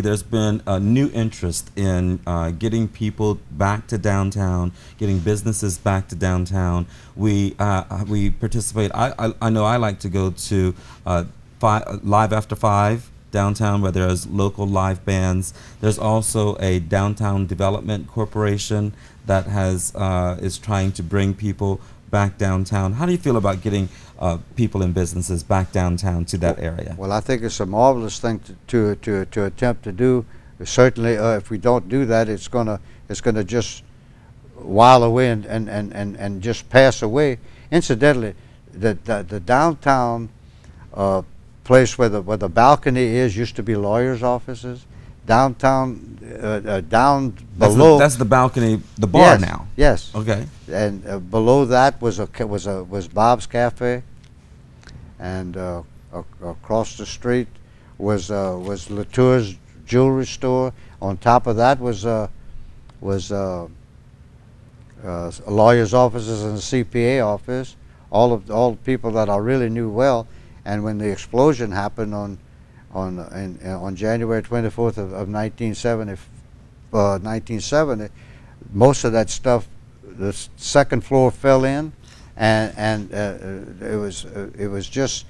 There's been a new interest in getting people back to downtown, getting businesses back to downtown. We participate. I know I like to go to Live After 5 downtown, where there's local live bands. There's also a downtown development corporation that is trying to bring people back downtown. How do you feel about getting people and businesses back downtown to that area? Well, I think it's a marvelous thing to attempt to do. Certainly, if we don't do that, it's gonna just while away and just pass away. Incidentally, the downtown place where the balcony is used to be lawyers' offices. Downtown, down below. That's the balcony, the bar yes, now. Yes. Okay. And below that was Bob's Cafe, and across the street was Latour's jewelry store. On top of that was lawyers' offices and a CPA office. All the people that I really knew well. And when the explosion happened on January 24th of 1970, most of that stuff, the second floor fell in, and it was just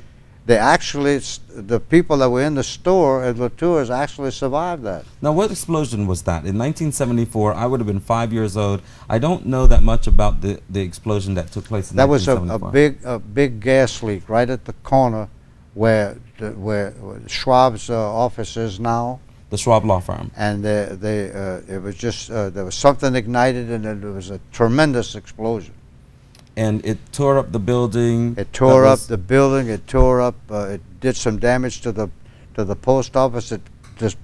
the people that were in the store at Latour's actually survived that. Now, what explosion was that? In 1974, I would have been 5 years old. I don't know that much about the explosion that took place in 1974. That was a big gas leak right at the corner where Schwab's office is now. The Schwab law firm. And it was just there was something ignited, and there was a tremendous explosion. And it tore up the building. It tore up the building. It tore up. It did some damage to the post office. It just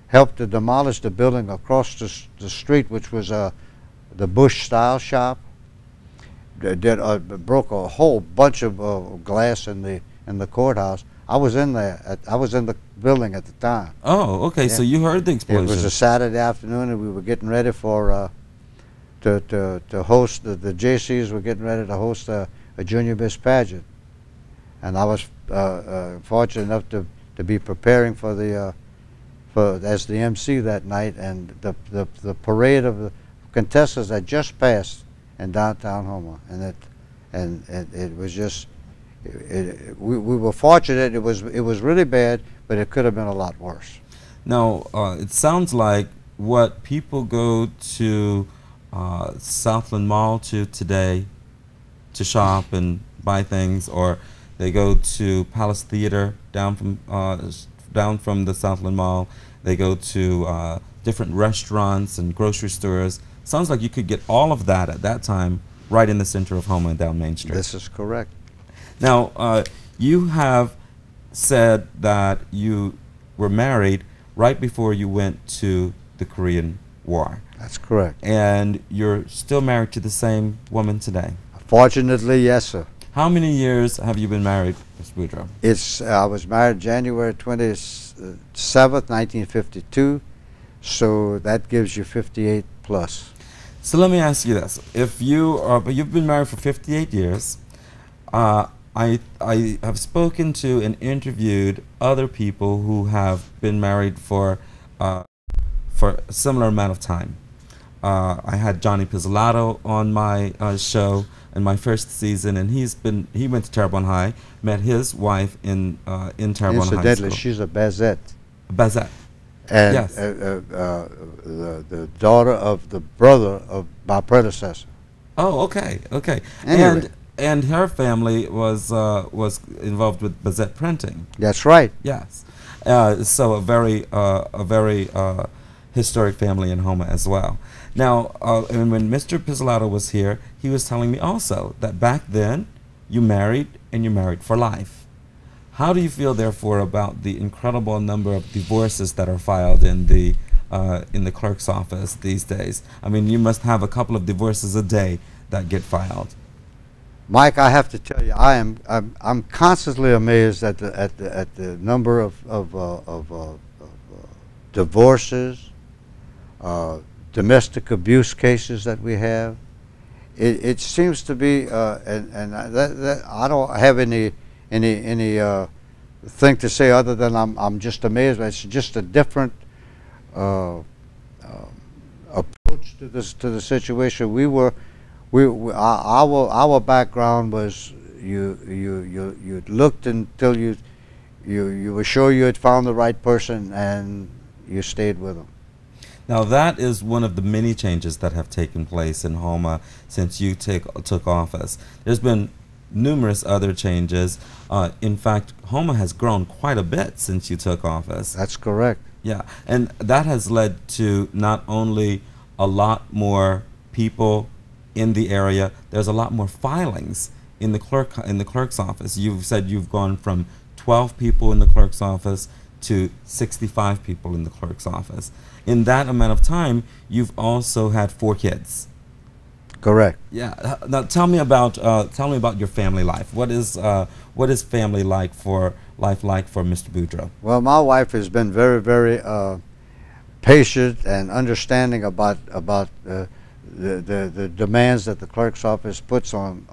helped to demolish the building across the street, which was the Bush Style Shop. It broke a whole bunch of glass in the courthouse. I was in there. I was in the building at the time. Oh, okay. Yeah. So you heard the explosion. It was a Saturday afternoon, and we were getting ready for to host the JCs were getting ready to host a junior Miss pageant, and I was fortunate enough to be preparing as the MC that night, and the parade of the contestants had just passed in downtown Houma, and it was just we were fortunate. It was really bad, but it could have been a lot worse. Now it sounds like what people go to Southland Mall today to shop and buy things, or they go to Palace Theater down from the Southland Mall. They go to different restaurants and grocery stores. Sounds like you could get all of that at that time right in the center of Houma and down Main Street. This is correct. Now, you have said that you were married right before you went to the Korean War. That's correct. And you're still married to the same woman today? Fortunately, yes, sir. How many years have you been married, Mr. Boudreaux? I was married January 27th, 1952, so that gives you 58 plus. So let me ask you this. If you've been married for 58 years, I have spoken to and interviewed other people who have been married for a similar amount of time. I had Johnny Pizzolatto on my show in my first season, and he went to Terrebonne High, met his wife in Terrebonne High School. Incidentally, she's a Bazette. Bazette. And yes. The daughter of the brother of my predecessor. Oh, okay, okay. Anyway. And her family was involved with Bazette Printing. That's right. Yes. So a very historic family in Houma as well. Now, and when Mr. Pizzolatto was here, he was telling me also that back then you married, and you married for life. How do you feel, therefore, about the incredible number of divorces that are filed in the clerk's office these days? I mean, you must have a couple of divorces a day that get filed. Mike, I have to tell you, I'm constantly amazed at the number of divorces, domestic abuse cases that we have. It seems to be, and I don't have any thing to say other than I'm just amazed. It's just a different uh, approach to the situation. Our background was you looked until you were sure you had found the right person, and you stayed with them. Now that is one of the many changes that have taken place in Homa since you took office. There's been numerous other changes. In fact, Homa has grown quite a bit since you took office. That's correct. Yeah, and that has led to not only a lot more people in the area. There's a lot more filings in the clerk's office. You've said you've gone from 12 people in the clerk's office to 65 people in the clerk's office. In that amount of time, you've also had 4 kids. Correct. Yeah. Now tell me about your family life. What is family life like for Mr. Boudreaux? Well, my wife has been very, very patient and understanding about the demands that the clerk's office puts on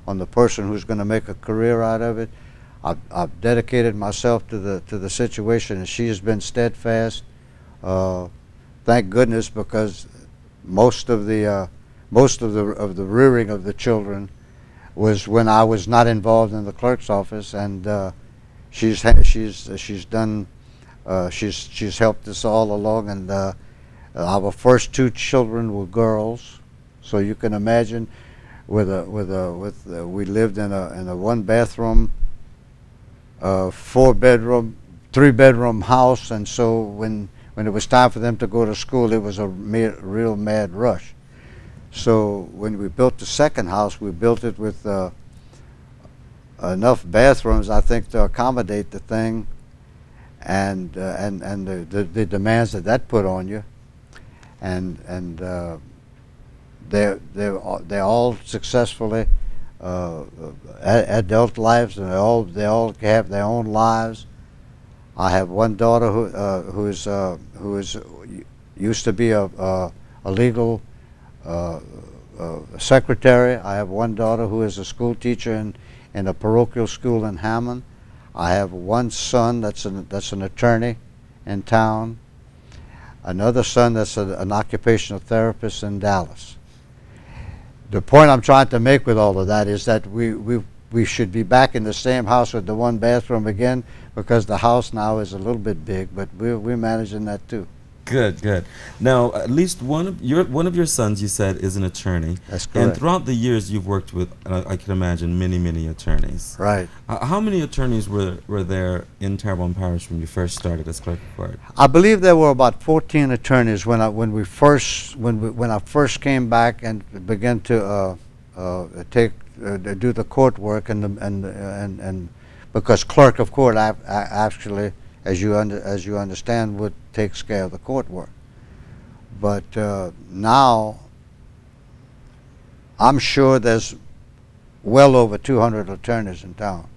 the person who's going to make a career out of it. I've dedicated myself to the situation, and she has been steadfast. Thank goodness, because most of the rearing of the children was when I was not involved in the clerk's office, and she's helped us all along. And our first 2 children were girls, so you can imagine we lived in a 1-bathroom, 4-bedroom, 3-bedroom house, and so when it was time for them to go to school, it was a real mad rush. So when we built the second house, we built it with enough bathrooms, I think, to accommodate the thing, and the demands that put on you, and they're all successfully adult lives, and they all have their own lives. I have one daughter who used to be a legal secretary. I have one daughter who is a school teacher in a parochial school in Hammond. I have one son that's an attorney in town. Another son that's an occupational therapist in Dallas. The point I'm trying to make with all of that is that we should be back in the same house with the 1 bathroom again, because the house now is a little bit big, but we're managing that too. Good, good. Now, at least one of your sons, you said, is an attorney. That's correct. And throughout the years, you've worked with, I can imagine, many attorneys. Right. How many attorneys were there in Terrebonne Parish when you first started as clerk of court? I believe there were about 14 attorneys when I first came back and began to do the court work, and because clerk of court actually, as you understand, takes care of the court work. But now I'm sure there's well over 200 attorneys in town.